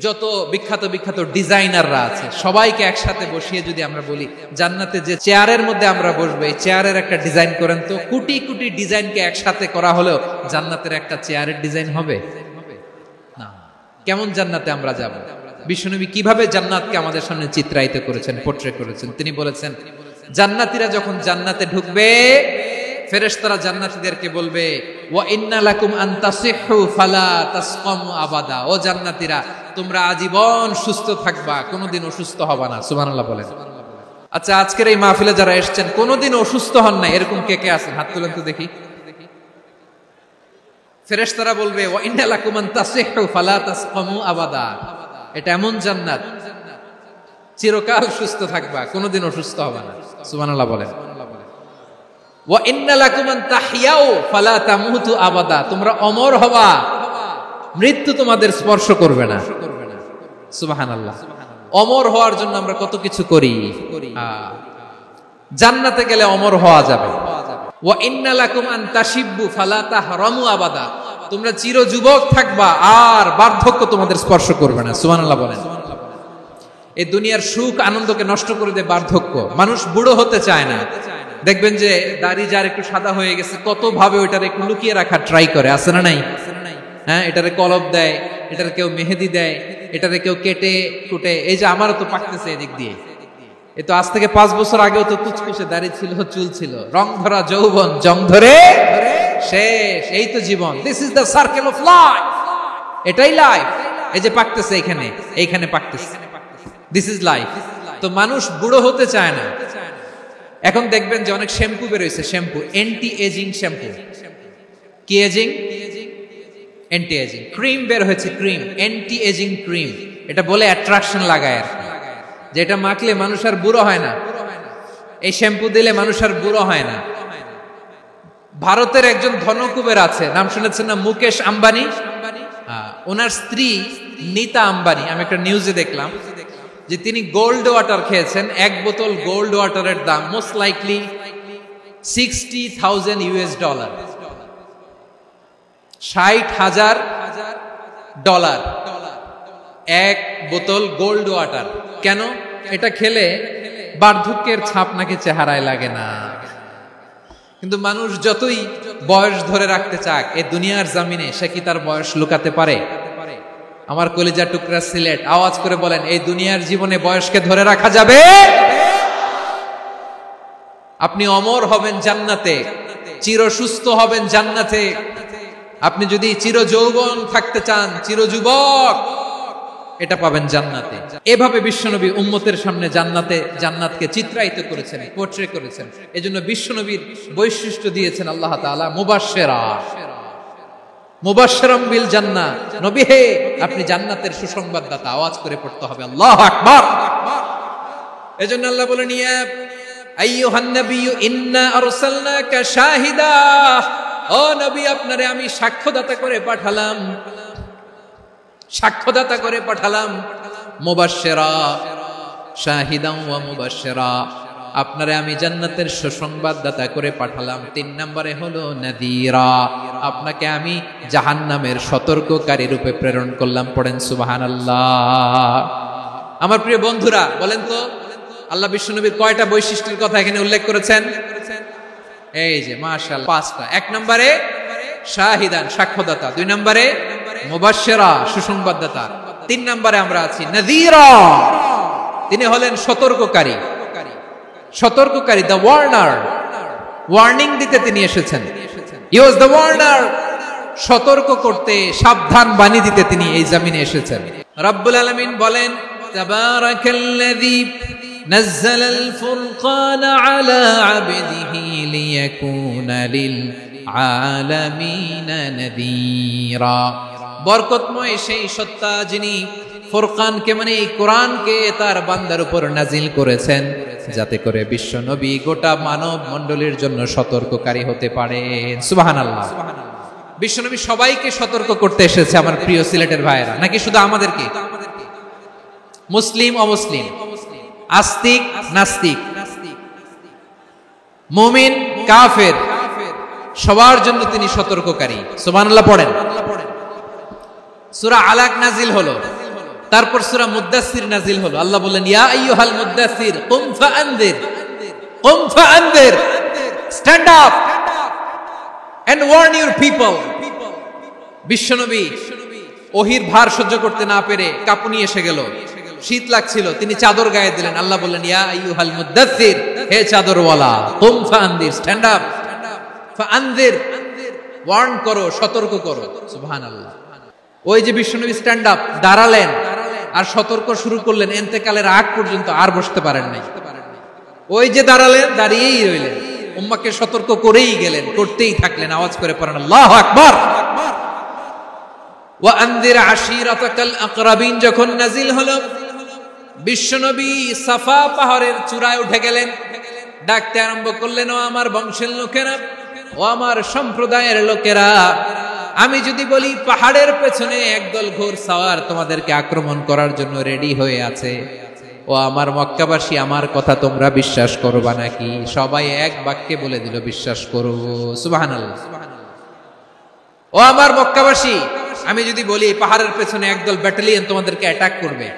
যত বিখ্যাত বিখ্যাত ডিজাইনাররা আছে সবাইকে একসাথে বসিয়ে যদি আমরা বলি জান্নাতে যে চেয়ারের মধ্যে আমরা বসবো, এই চেয়ারের একটা ডিজাইন করেন তো, কোটি কোটি ডিজাইনকে একসাথে করা হলেও জান্নাতের একটা চেয়ারের ডিজাইন হবে না। কেমন জান্নাতে আমরা যাব? বিশ্বনবী কিভাবে জান্নাতকে আমাদের সামনে চিত্রায়িত করেছেন, পোর্ট্রে করেছেন। তিনি বলেছেন, জান্নাতীরা যখন জান্নাতে ঢুকবে ফেরেশতারা জান্নাতীদেরকে বলবে, ওয়া ইন্না লাকুম আন তাসিহু ফালা তাসকামু আবাদা, ও জান্নাতীরা তোমরা আজীবন সুস্থ থাকবা, কোনোদিন অসুস্থ হবা না। সুবহানাল্লাহ বলেন। আচ্ছা, আজকের এই মাহফিলে যারা এসেছেন কোনোদিন অসুস্থ হন না, এরকম কে কে আছেন? হাত তুলেন তো দেখি। ফেরেশতারা বলবে, ওয়া ইন্না লাকুম আন তাসিহু ফালা তাসকামু আবাদা, এটা এমন জান্নাত চিরকাল সুস্থ থাকবা, কোনোদিন অসুস্থ হবে না। সুবহানাল্লাহ বলেন। ওয়া ইন্না লাকুম আন তাহইয়াউ ফালা তামুতু আবাদা, তোমরা অমর হবা, মৃত্যু তোমাদের স্পর্শ করবে না। সুবহানাল্লাহ। অমর হওয়ার জন্য আমরা কত কিছু করি, জান্নাতে গেলে অমর হওয়া যাবে। ওয়া ইন্না লাকুম আন তাশিব্বু ফালা তাহরামু আবাদা, তোমরা চির যুবক থাকবা, আর বার্ধক্য তোমাদের স্পর্শ করবে না। সুবহানাল্লাহ বলেন। এই দুনিয়ার সুখ আনন্দকে নষ্ট করে দেয় বার্ধক্য। মানুষ বুড়ো হতে চায় না। দেখবেন যে দাড়ি যার একটু সাদা হয়ে গেছে কত ভাবে ওইটার একটু লুকিয়ে রাখার ট্রাই করে, আছে না নাই? হ্যাঁ, এটারে কলব দেয়, এটারে কেউ মেহেদি দেয়, এটারে কেউ কেটে কুটে। এই যে আমারও তো পাকতেছে এদিক দিয়ে, এ তো আজ থেকে 5 বছর আগেও তো কুচকুচে দাড়ি ছিল, চুল ছিল, রং ধরা যৌবন, জং ধরে শেষ। এই তো জীবন। This is the circle of life. এটাই লাইফ। এই যে পাকতেছে এইখানে পাকতেছে, দিস ইজ লাইফ। তো মানুষ বুড়ো হতে চায় না। এখন দেখবেন যে অনেক শ্যাম্পু বেরোইছে, শ্যাম্পু অ্যান্টি এজিং শ্যাম্পু। কি এজিং? Anti aging. ক্রিম বের হয়েছে, ক্রিম অ্যান্টি এজিং ক্রিম। এটা বলে অ্যাট্রাকশন লাগায় আর কি, যেটা মাখলে মানুষ আর বুড়ো হয় না। এই শ্যাম্পু দিলে মানুষ আর বুড়ো হয় না। ভারতের একজন ধনকুবের আছে, নাম শুনেছেন না? মুকেশ আম্বানি। ওনার স্ত্রী নীতা আম্বানি, আমি একটা নিউজে দেখলাম যে তিনি গোল্ড ওয়াটার খেয়েছেন। 1 বোতল গোল্ড ওয়াটারের দাম মোস্ট লাইকলি $60,000, $60,000 1 বোতল গোল্ড ওয়াটার। কেন? এটা খেলে বার্ধক্যের ছাপ নাকি চেহারায় লাগে না। কিন্তু মানুষ যতই বয়স ধরে রাখতে চাক এই দুনিয়ার জমিনে, সে কি তার বয়স লুকাতে পারে? আমার কলিজা টুকরা সিলেট, আওয়াজ করে বলেন, এই দুনিয়ার জীবনে বয়সকে ধরে রাখা যাবে? আপনি অমর হবেন জান্নাতে, চির সুস্থ হবেন জান্নাতে। আপনি যদি চির যৌবন থাকতে চান, চির যুবক, এটা পাবেন জান্নাতে। এভাবে বিশ্বনবী উম্মতের সামনে জান্নাতকে চিত্রায়িত করেছেন, পোর্ট্রে করেছেন। এজন্য বিশ্বনবীর বৈশিষ্ট্য দিয়েছেন আল্লাহ তাআলা মুবাশশিরাম বিল জান্নাহ। নবী হে, আপনি জান্নাতের সুসংবাদদাতা। আওয়াজ করে পড়তে হবে আল্লাহু আকবার। এজন্য আল্লাহ বলেন, ইয়া আইয়ুহান নাবিয়্যু ইন্না আরসালনাকা শাহিদা। ও নবী, আপনারে আমি সাক্ষ্যদাতা করে পাঠালাম, সাক্ষ্যদাতা করে পাঠালাম। মুবাশশিরা, শাহিদান ওয়া মুবাশশিরা, আপনারে আমি জান্নাতের সুসংবাদদাতা করে পাঠালাম। 3 নম্বরে হলো নাযীরা, আপনাকে আমি জাহান্নামের সতর্ককারী রূপে প্রেরণ করলাম। পড়েন সুবহানাল্লাহ। আমার প্রিয় বন্ধুরা, বলেন তো আল্লাহ বিশ্বনবীর কয়টা বৈশিষ্ট্যের কথা এখানে উল্লেখ করেছেন? এই যে মাশাআল্লাহ 5টা। 1 নম্বরে শাহিদান, সাক্ষ্যদাতা। 2 নম্বরে মুবাশশিরা, সুসংবাদদাতা। 3 নম্বরে আমরা আছি নাযীরা, তিনি হলেন সতর্ককারী। সতর্ককারী, দ্য ওয়ার্নার, ওয়ার্নিং দিতে তিনি এসেছেন। হি ওয়াজ দ্য ওয়ার্নার, সতর্ক করতে, সাবধান বাণী দিতে তিনি এই জমিনে এসেছেন। রব্বুল আলামিন বলেন, তাবারাকাল্লাযী নাযালাল ফুরকানা আলা আবদিহি লিয়াকুনা লিল আলামিনা নাযীরা। বরকতময় সেই সত্তা যিনি ফুরকানকে, মানে এই কোরআনকে তার বান্দার উপর নাজিল করেছেন, যাতে করে বিশ্ব নবী গোটা মানব মণ্ডলীর জন্য সতর্ককারী হতে পারেন। সুবহানাল্লাহ। বিশ্ব নবী সবাইকে সতর্ক করতে এসেছে, আমার প্রিয় সিলেটের ভাইয়েরা, নাকি শুধু আমাদেরকে? মুসলিম অমুসলিম, আস্তিক নাস্তিক, মুমিন কাফের, সবার জন্য তিনি সতর্ককারী। সুবহানাল্লাহ পড়েন। সূরা আলাক নাজিল হলো, তারপর সূরা মুদ্দাসসির নাজিল হলো। আল্লাহ বললেন, ইয়া আইয়ুহাল মুদ্দাসসির কুম ফাআনদির, কুম ফাআনদির, stand up and warn your people. বিশ্বনবী ওহির ভার সহ্য করতে না পেরে কাঁপুনি এসে গেল, শীত লাগছিল, তিনি চাদর গায়ে দিলেন। আল্লাহ বললেন, ইয়া আইয়ুহাল মুদ্দাসসির, হে চাদরওয়ালা, কুম ফাআনদির, স্ট্যান্ড আপ, ফাআনদির, ওয়ার্ন করো, সতর্ক করো। সুবহানাল্লাহ। ওই যে বিশ্বনবী স্ট্যান্ড আপ, দাঁড়ালেন আর সতর্ক শুরু করলেন, ইন্তেকালের আগ পর্যন্ত আর বসতে পারেন নাই। ওই যে দাঁড়ালেন, দাঁড়িয়েই রইলেন, উম্মাহকে সতর্ক করেই গেলেন, করতেই থাকলেন। আওয়াজ করে পড়েন আল্লাহু আকবার। ওয়া আনদির আশিরাতাকাল আকরাবিন যখন নাজিল হলো, বিশ্বনবী সাফা পাহাড়ের চূড়ায় উঠে গেলেন, ডাকতে আরম্ভ করলেন, ও আমার বংশের লোকেরা, ও আমার সম্প্রদায়ের লোকেরা, আমি যদি বলি পাহাড়ের পেছনে একদল ঘোড়সাওয়ার তোমাদেরকে আক্রমণ করার জন্য রেডি হয়ে আছে, ও আমার মক্কাবাসী, আমার কথা তোমরা বিশ্বাস করবা নাকি? সবাই এক বাক্যে বলে দিল, বিশ্বাস করব। সুবহানাল্লাহ। ও আমার মক্কাবাসী, আমি যদি বলি পাহাড়ের পেছনে একদল ব্যাটালিয়ন তোমাদেরকে অ্যাটাক করবে,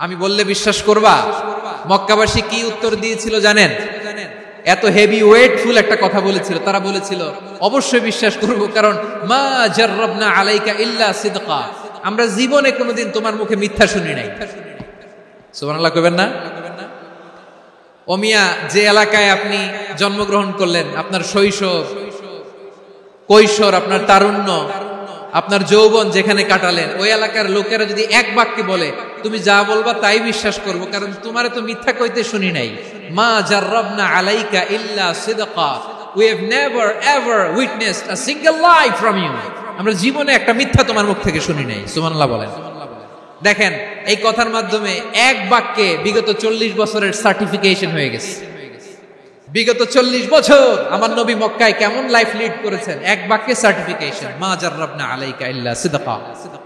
আমি বললে বিশ্বাস করবা? মক্কাবাসী কি উত্তর দিয়েছিল জানেন? এত হেভি ওয়েটফুল একটা কথা বলেছিল। তারা বলেছিল, অবশ্যই বিশ্বাস করব, কারণ মা জাররাবনা আলাইকা ইল্লা সিদকা, আমরা জীবনে কোনোদিন তোমার মুখে মিথ্যা শুনি নাই। সুবহানাল্লাহ কইবেন না? ও মিয়া, যে এলাকায় আপনি জন্মগ্রহণ করলেন, আপনার শৈশব, কৈশোর, আপনার তারুণ্য, আপনার যৌবন যেখানে কাটালেন, ওই এলাকার লোকেরা যদি এক বাক্যে বলে, তুমি যা বলবা তাই বিশ্বাস করব, কারণ তোমারে তো মিথ্যা কইতে শুনি নাই। মা জাররাবনা আলাইকা ইল্লা সিদকা, we have never ever witnessed a single lie from you, আমরা জীবনে একটা মিথ্যা তোমার মুখ থেকে শুনি নাই। সুবহানাল্লাহ বলেন। দেখেন, এই কথার মাধ্যমে এক বাক্যে বিগত 40 বছরের সার্টিফিকেশন হয়ে গেছে। বিগত 40 বছর আমার নবী মক্কায় কেমন লাইফ লিড করেছেন, এক বাক্যে সার্টিফিকেশন, মা জাররাবনা আলাইকা ইল্লা সিদকা।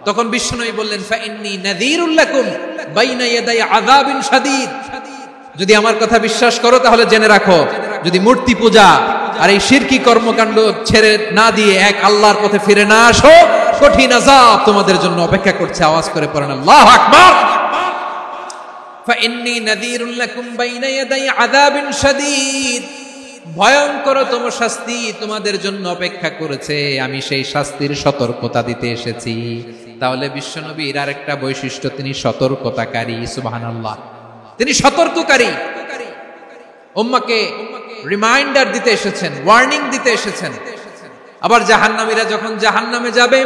তখন বিশ্বনবী বললেন, ফাইন্নী নাযীরুল লাকুম বাইনা ইয়াদাই আযাবিন শাদীদ, যদি আমার কথা বিশ্বাস করো তাহলে জেনে রাখো, যদি মূর্তি পূজা আর এই শিরকি কর্মকাণ্ড ছেড়ে না দিয়ে এক আল্লাহর পথে ফিরে না আসো, কঠিন আযাব তোমাদের জন্য অপেক্ষা করছে। আওয়াজ করে পড়েন আল্লাহু আকবার। ফাইন্নী নাযীরুল লাকুম বাইনা ইয়াদাই আযাবিন শাদীদ, ভয়ঙ্করতম শাস্তি তোমাদের জন্য অপেক্ষা করেছে, আমি সেই শাস্তির সতর্কতা দিতে এসেছি। তাহলে বিশ্বনবীর আরেকটা বৈশিষ্ট্য, তিনি সতর্কতাকারী। সুবহানাল্লাহ, তিনি সতর্ককারী। উম্মাহকে রিমাইন্ডার দিতে এসেছেন, ওয়ার্নিং দিতে এসেছেন। আবার জাহান্নামীরা যখন জাহান্নামে যাবে,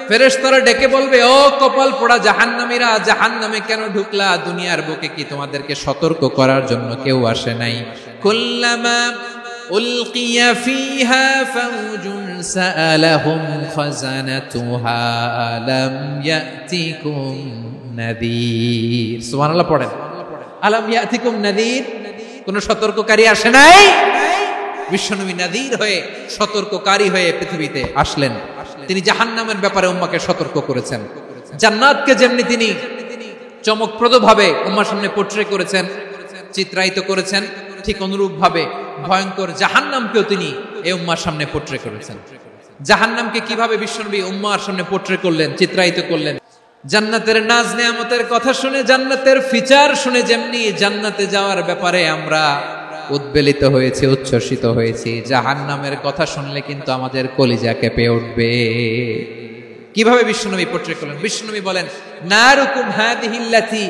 ফেরেশতারা ডেকে বলবে, ও কপাল পোড়া জাহান্নামীরা, জাহান্নামে কেন ঢুকলা? দুনিয়ার বুকে কি তোমাদেরকে সতর্ক করার জন্য কেউ আসে নাই? কুল্লামা উলকিয়া ফিহা ফাউজুন সাআলাহুম খাযানাতুহা আলাম ইয়াতিকুম নাযীর। সুবহানাল্লাহ পড়েন। আলাম ইয়াতিকুম নাযীর, কোন সতর্ককারী আসে নাই? বিশ্বনবী নাযীর হয়ে, সতর্ককারী হয়ে পৃথিবীতে আসলেন। তিনি জাহান্নামের ব্যাপারে উম্মাহকে সতর্ক করেছেন। জান্নাতকে যেমনি তিনি চমকপ্রদ ভাবে উম্মাহর সামনে পোট্রে করেছেন, চিত্রায়িত করেছেন, ঠিক অনুরূপ ভাবে ভয়ঙ্কর জাহান্নামকেও তিনি এই উম্মাহর সামনে পোট্রে করেছেন। জাহান্নামকে কিভাবে বিশ্বনবী উম্মাহর সামনে পোট্রে করলেন, চিত্রায়িত করলেন? জান্নাতের নাজ নেয়ামতের কথা শুনে, জান্নাতের ফিচার শুনে যেমনি জান্নাতে যাওয়ার ব্যাপারে আমরা উদ্বেলিত হয়েছি, উচ্ছ্বসিত হয়েছি, জাহান্নামের কথা শুনলে কিন্তু আমাদের কলিজা কেঁপে উঠবে। কিভাবে বিশ্বনবী পোট্রে করলেন? বিশ্বনবী বলেন, নারুকুম হাযিহিল্লাতী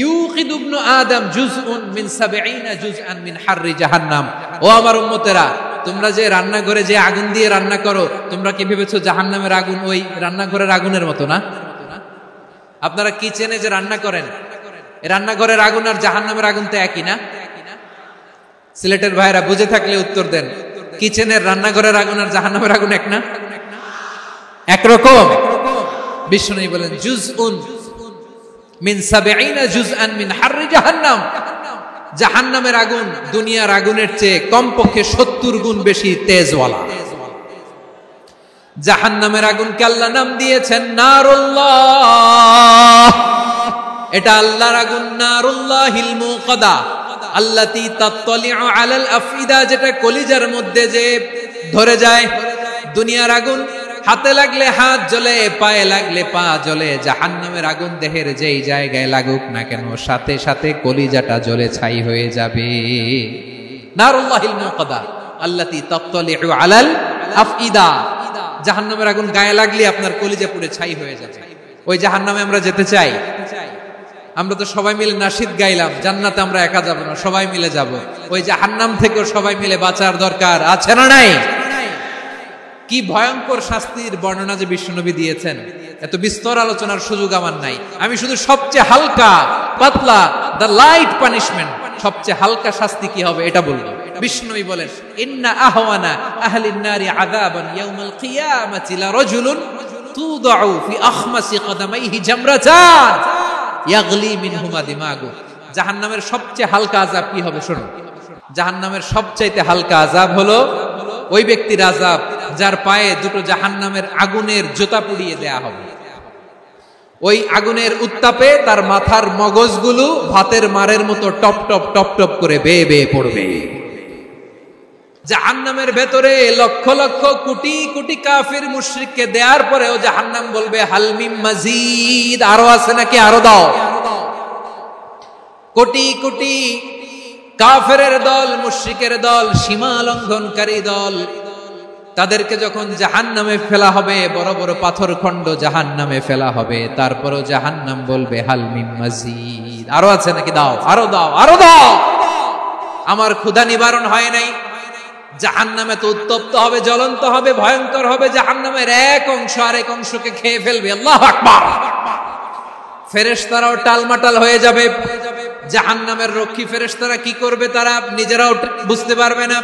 ইউকিদু ইবনু আদম জুজউন মিন 70 জুজআন মিন হাররি জাহান্নাম। ও আমার উম্মতেরা, তোমরা যে রান্নাঘরে যে আগুন দিয়ে রান্না করো, তোমরা কি ভেবেছো জাহান্নামের আগুন ওই রান্নাঘরের আগুনের মতো? না। আপনারা কিচেনে যে রান্না করেন, রান্নাঘরের আগুন আর জাহান্নামের আগুন তো একই না? সিলেটের ভাইরা বুঝে থাকলে উত্তর দেন, কিচেনের রান্নাঘরের আগুন আর জাহান্নামের আগুন এক না? একরকম। বিশ্বনবী বলেন, জুজউন মিন 70 জুজআন মিন হাররি জাহান্নাম, জাহান্নামের আগুন দুনিয়ার আগুনের চেয়ে কমপক্ষে 70 গুণ বেশি তেজওয়ালা। জাহান্নামের আগুনকে আল্লাহ নাম দিয়েছেন নারুল্লাহ। এটা আল্লাহর আগুন, নারুল্লাহিল মুকাদা আল্লাতী তাত্তালিউ আলাল আফইদা, যেটা কলিজার মধ্যে যে ধরে যায়। দুনিয়ার আগুন হাতে লাগলে হাত জ্বলে, পায়ে লাগলে পা জ্বলে। জাহান্নামের আগুন দেহের যেই জায়গায় লাগুক না কেন, সাথে সাথে কলিজাটা জ্বলে ছাই হয়ে যাবে। নারুল্লাহিল মুকাদা আল্লাতী তাত্তালিউ আলাল আফইদা, জাহান্নামের আগুন গায়ে লাগলে আপনার কলিজা পুড়ে ছাই হয়ে যাবে। ওই জাহান্নামে আমরা যেতে চাই? আমরা তো সবাই মিলে নাশিদ গাইলাম, জান্নাতে আমরা একা যাব না, সবাই মিলে যাব। ওই জাহান্নাম থেকেও সবাই মিলে বাঁচার দরকার আছে না নাই? কি ভয়ঙ্কর শাস্তির বর্ণনা যে বিশ্বনবী দিয়েছেন, এত বিস্তর আলোচনার সুযোগ আমার নাই। আমি শুধু সবচেয়ে হালকা পাতলা, দ্য লাইট পানিশমেন্ট, সবচেয়ে হালকা শাস্তি কি হবে এটা বলবো। বিশ্বনবী বলেন, ইন্না আহওয়ানা আহলিন নারি আযাবান ইয়াউমাল কিয়ামাতি লা রাজুলুন তুদাউ ফি আখমাসি কদামাইহি জামরাতান ইয়াগলি মিনহুমা দিমাগু। জাহান্নামের সবচেয়ে হালকা আযাব কি হবে শুনুন। জাহান্নামের সবচাইতে হালকা আযাব হলো ওই ব্যক্তির আযাব যার পায়ে দুটো জাহান্নামের আগুনের জোতা পুড়িয়ে দেয়া হবে। ওই আগুনের উত্তাপে তার মাথার মগজগুলো ভাতের মারের মতো টপ টপ টপ টপ করে বেয়ে বেয়ে পড়বে। জাহান্নামের ভেতরে লক্ষ লক্ষ কোটি কোটি কাফির মুশরিককে দেওয়ার পরেও জাহান্নাম বলবে, হাল মিন মাজিদ, আরো আছে নাকি, আরো দাও। কোটি কোটি কাফেরের দল, মুশরিকের দল, সীমা লঙ্ঘনকারী দল, তাদেরকে যখন জাহান্নামে ফেলা হবে, বড় বড় পাথর খণ্ড জাহান্নামে ফেলা হবে, তারপরও জাহান্নাম বলবে, হাল মিন মাজিদ, আরো আছে নাকি, দাও, আরো দাও, আরো দাও। আমার ক্ষুধা নিবারণ হয় নাই। জাহান্নামে তো উত্তপ্ত হবে, জ্বলন্ত হবে, ভয়ঙ্কর হবে। জাহান্নামের এক অংশ আরেক অংশকে খেয়ে ফেলবে। আল্লাহু আকবার। ফেরেশতারাও টালমাটাল হয়ে যাবে। জাহান্নামের রক্ষী ফেরেশতারা কি করবে তারা নিজেরাও বুঝতে পারবে না।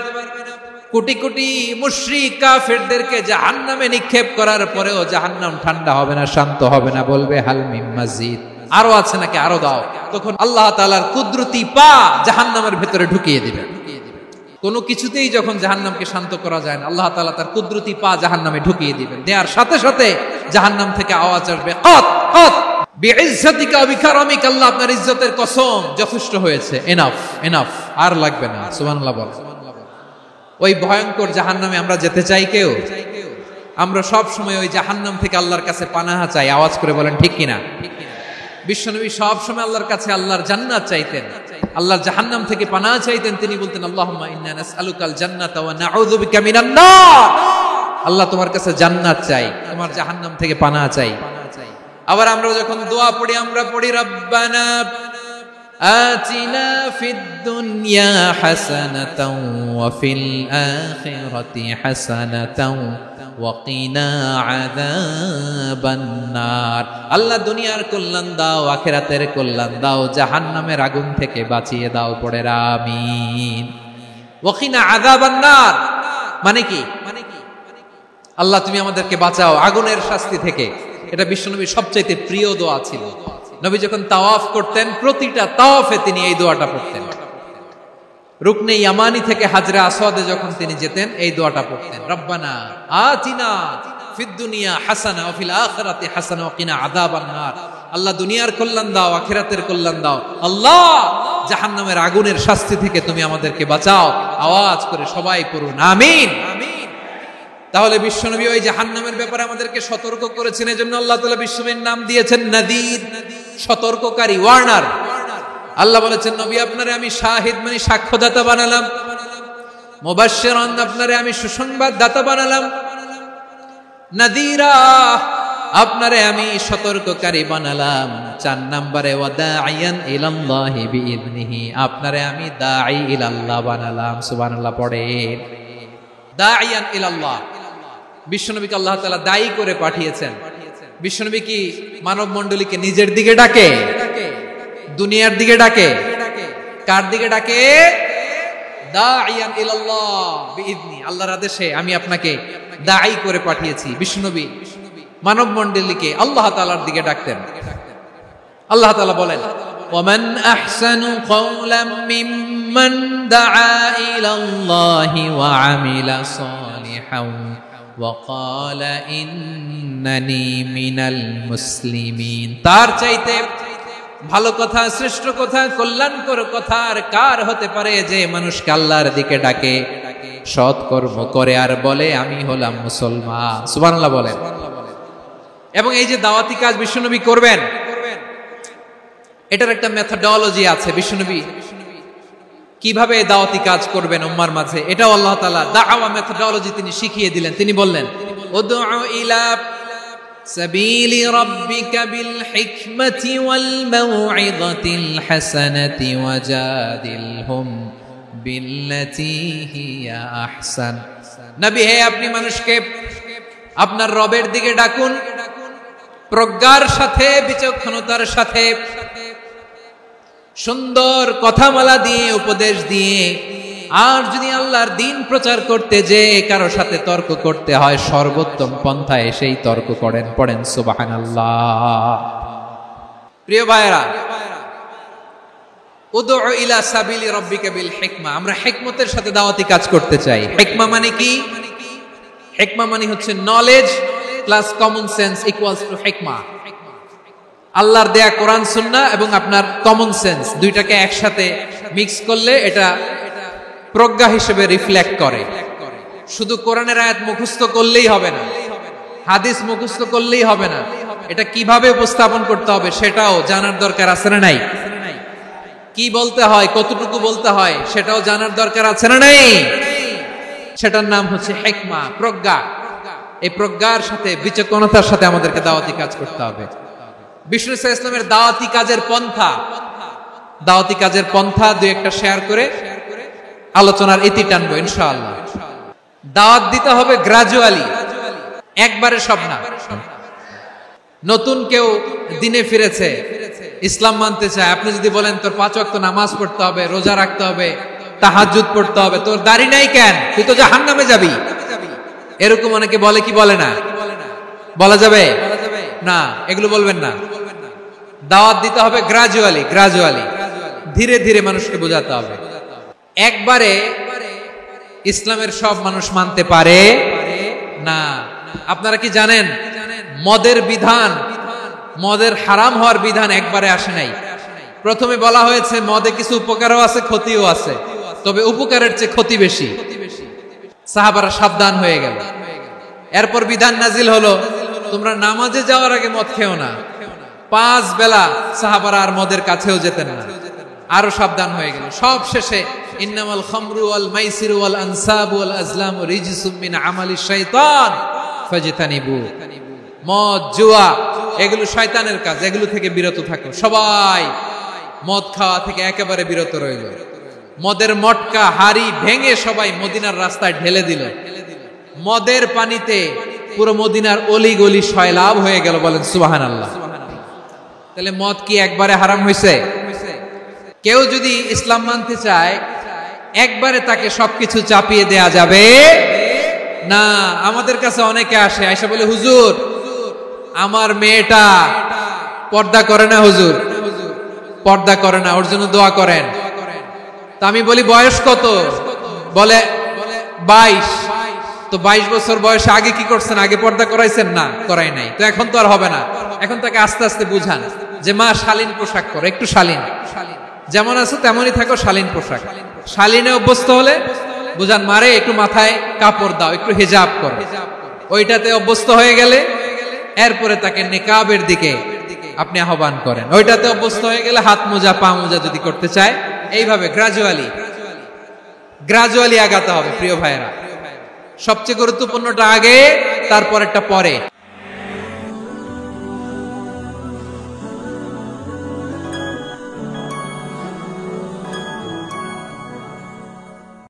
কোটি কোটি মুশরিক কাফেরদেরকে জাহান্নামে নিক্ষেপ করার পরেও জাহান্নাম ঠান্ডা হবে না, শান্ত হবে না, বলবে হাল মিন মাজিদ, আরো আছে নাকি, আরো দাও। তখন আল্লাহ তাআলার কুদরতি পা জাহান্নামের ভেতরে ঢুকিয়ে দিবেন। কোনো কিছুতেই যখন জাহান্নামকে শান্ত করা যায় না, আল্লাহ তাআলা তার কুদরতি পা জাহান্নামে ঢুকিয়ে দিবেন। দেওয়ার সাথে সাথে জাহান্নাম থেকে আওয়াজ আসবে, কত কত বিইজ্জাতিকা ওয়া বিকারামিকা, আল্লাহ আপনার ইজ্জতের কসম, যথেষ্ট হয়েছে, এনাফ এনাফ, আর লাগবে না। সুবহানাল্লাহ বল। ওই ভয়ঙ্কর জাহান্নামে আমরা যেতে চাই কেউ? আমরা সব সময় ওই জাহান্নাম থেকে আল্লাহর কাছে পানাহা চাই। আওয়াজ করে বলেন ঠিক কিনা? বিশ্বনবী সব সময় আল্লাহর কাছে আল্লাহর জান্নাত চাইতেন, আল্লাহর জাহান্নাম থেকে পানাহা চাইতেন। তিনি বলতেন আল্লাহুম্মা ইন্না নাসআলুকাল জান্নাতা ওয়া নাউযু বিকা মিনান নার। আল্লাহ তোমার কাছে জান্নাত চাই, তোমার জাহান্নাম থেকে পানাহা চাই। আবার আমরা যখন দোয়া পড়ি আমরা পড়ি রব্বানা আতিনা ফিদ দুনিয়া হাসানাতাও ওয়া ফিল আখিরাতি হাসানাতাও ওয়া কিনা আযাবান নার। আল্লাহ দুনিয়ার কল্যাণ দাও, আখিরাতের কল্যাণ দাও, জাহান্নামের আগুন থেকে বাঁচিয়ে দাও। পড়ে আমিন। ওয়া কিনা আযাবান নার মানে কি? আল্লাহ তুমি আমাদেরকে বাঁচাও আগুনের শাস্তি থেকে। এটা বিশ্বনবীর সবচাইতে প্রিয় দোয়া ছিল। নবী যখন তাওয়াফ করতেন প্রতিটা তাওয়াফে তিনি এই দোয়াটা পড়তেন। রুকনে ইয়ামানি থেকে হাজরে আসওয়াদে যখন তিনি যেতেন এই দোয়াটা পড়তেন, রব্বানা আতিনা ফিদ দুনিয়া হাসানা ওয়া ফিল আখিরাতি হাসানা ওয়া কিনা আযাবান নার। আল্লাহ দুনিয়ার কল্যাণ দাও, আখিরাতের কল্যাণ দাও। আল্লাহ জাহান্নামের আগুনের শাস্তি থেকে তুমি আমাদেরকে বাঁচাও। আওয়াজ করে সবাই পড়ুন আমিন। তাহলে বিশ্বনবী ওই জাহান্নামের ব্যাপারে আমাদেরকে সতর্ক করেছেন। এজন্য আল্লাহ তাআলা বিশ্বনবীর নাম দিয়েছেন নাদির, সতর্ককারী, ওয়ার্নার। আল্লাহ বলেছেন নবী আপনারে আমি শাহিদ মানে সাক্ষ্যদাতা বানালাম, মুবাশশিরান আপনারে আমি সুসংবাদ দাতা বানালাম, নাদিরা আপনারে আমি সতর্ককারী বানালাম। 4 নম্বরে ওয়া দাঈয়ান ইলাল্লাহি বিইذনিহি, আপনারে আমি দাঈ ইলাল্লাহ বানালাম। সুবহানাল্লাহ পড়ে। দাঈয়ান ইলাল্লাহ, বিশ্বনবীকে আল্লাহ তাআলা দায়ী করে পাঠিয়েছেন। বিশ্বনবী কি মানব মণ্ডলীকে নিজের দিকে ডাকে? দুনিয়ার দিকে ডাকে? কার দিকে ডাকে? দাঈয়ান ইলাল্লাহ বিইذনি, আল্লাহর আদেশে আমি আপনাকে দায়ী করে পাঠিয়েছি। বিশ্বনবী মানব মণ্ডলীকে আল্লাহ তাআলার দিকে ডাকতেন। আল্লাহ তাআলা বলেন ওয়ামান আহসানু কওলাম মিম্মান দাআ ইলাল্লাহি ওয়া আমিলা সালিহান ওয়া ক্বালা ইন্নানি মিনাল মুসলিমিন। তার চাইতে ভালো কথা, শ্রেষ্ঠ কথা, কল্যাণকর কথা আর কার হতে পারে যে মানুষকে আল্লাহর দিকে ডাকে, সৎ কর্ম করে আর বলে আমি হলাম মুসলমান। সুবহানাল্লাহ বলেন। এবং এই যে দাওয়াতি কাজ বিশ্বনবী করবেন, এটার একটা মেথডোলজি আছে। বিশ্বনবী কিভাবে দাওয়াতি কাজ করবেন উম্মার মাঝে, এটাও আল্লাহ তাআলা দাওয়া মেথডোলজি তিনি শিখিয়ে দিলেন। তিনি বললেন উদউ ইলা সাবিলি রাব্বিকা বিল হিকমাতি ওয়াল মাউইযাতিল হাসানাতি ওয়াজাদিলহুম বিল্লাতী হিয়া আহসান। নবী হে আপনি মানুষকে আপনার রবের দিকে ডাকুন প্রজ্ঞার সাথে, বিচক্ষণতার সাথে, সুন্দর কথামালা দিয়ে, উপদেশ দিয়ে। আর যদি আল্লাহর দ্বীন প্রচার করতে যে কারো সাথে তর্ক করতে হয়, সর্বোত্তম পন্থায় সেই তর্ক করেন। পড়েন সুবহানাল্লাহ। প্রিয় ভাইরা, উদউ ইলা সাবিলি রাব্বিকা বিল হিকমা, আমরা হিকমতের সাথে দাওয়াতি কাজ করতে চাই। হিকমা মানে কি? হিকমা মানে হচ্ছে knowledge plus common sense equals to হিকমা। আল্লাহর দেয়া কোরআন সুন্নাহ এবং আপনার কমন সেন্স দুইটাকে একসাথে মিক্স করলে এটা প্রজ্ঞা হিসেবে রিফ্লেক্ট করে। শুধু কোরআনের আয়াত মুখস্থ করলেই হবে না, হাদিস মুখস্থ করলেই হবে না, এটা কিভাবে উপস্থাপন করতে হবে সেটাও জানার দরকার আছে না নাই? কি বলতে হয়, কতটুকু বলতে হয় সেটাও জানার দরকার আছে না নাই? সেটার নাম হচ্ছে হিকমা, প্রজ্ঞা। এই প্রজ্ঞার সাথে, বিচক্ষণতার সাথে আমাদেরকে দাওয়াতি কাজ করতে হবে। বিষ্ণু ইসলামের দাওয়াতি কাজের পন্থা দুই একটা শেয়ার করে আলোচনার ইতি টানবো ইনশাআল্লাহ। দাওয়াত দিতে হবে গ্রাজুয়ালি, একবারে সব না। নতুন কেউ দিনে ফিরেছে, ইসলাম মানতে চায়, আপনি যদি বলেন তোর 5 ওয়াক্ত নামাজ পড়তে হবে, রোজা রাখতে হবে, তাহাজ্জুদ পড়তে হবে, তোর দাড়ি নাই কেন, তুই তো জাহান্নামে যাবি, এরকম অনেকে বলে কি বলে না? বলা যাবে না, এগুলো বলবেন না। দাওয়াত দিতে হবে গ্রাজুয়ালি, ধীরে ধীরে মানুষকে বোঝাতে হবে। একবারে ইসলামের সব মানুষ মানতে পারে না। আপনারা কি জানেন মদের বিধান, মদের হারাম হওয়ার বিধান একবারে আসে নাই। প্রথমে বলা হয়েছে মদে কিছু উপকারও আছে, ক্ষতিও আছে, তবে উপকারের চেয়ে ক্ষতি বেশি। সাহাবারা সাবধান হয়ে গেল। এরপর বিধান নাজিল হলো, তোমরা নামাজে যাওয়ার আগে মদ খেও না। 5 বেলা সাহাবারা আর মদের কাছেও যেতেন না, আরো সাবধান হয়ে গেল। সব শেষে ইন্নামাল খামরু ওয়াল মাইসিরু ওয়াল আনসাবু ওয়াল আজলামু রিজসুম মিন আমালিশ শাইতান ফাজতানিবু। মদ, জুয়া এগুলো শয়তানের কাজ, এগুলো থেকে বিরত থাকো। সবাই মদ খাওয়া থেকে একেবারে বিরত রইল। মদের মটকা হাড়ি ভেঙে সবাই মদিনার রাস্তায় ঢেলে দিল। মদের পানিতে পুরো মদিনার অলি গলি সয়লাভ হয়ে গেল। বলেন সুবহানাল্লাহ। তাহলে মদ কি একবারে হারাম হয়েছে? কেউ যদি ইসলাম মানতে চায় একবারে তাকে সবকিছু চাপিয়ে দেয়া যাবে না। আমাদের কাছে অনেকে আসে, আয়সা বলে হুজুর আমার মেয়েটা পর্দা করে না, হুজুর পর্দা করে না, ওর জন্য দোয়া করেন। তা আমি বলি বয়স কত? বলে 22। তো 22 বছর বয়সে আগে কি করছেন? আগে পর্দা করাইছেন? না, করাই নাই। তো এখন তো আর হবে না। এখন তাকে আস্তে আস্তে বুঝান যে মা শালীন পোশাক করো, একটু শালীন, যেমন আছো তেমনই থাকো, শালীন পোশাক। শালীনে অভ্যস্ত হলে বুঝান মারে একটু মাথায় কাপড় দাও, একটু হিজাব করো। ওইটাতে অভ্যস্ত হয়ে গেলে এরপরে তাকে নিকাবের দিকে আপনি আহ্বান করেন। ওইটাতে অভ্যস্ত হয়ে গেলে হাত মোজা পা মোজা যদি করতে চায়, এইভাবে গ্রাজুয়ালি আগাতে হবে। প্রিয় ভাইয়েরা, সবচেয়ে গুরুত্বপূর্ণটা আগে, তারপরেরটা পরে।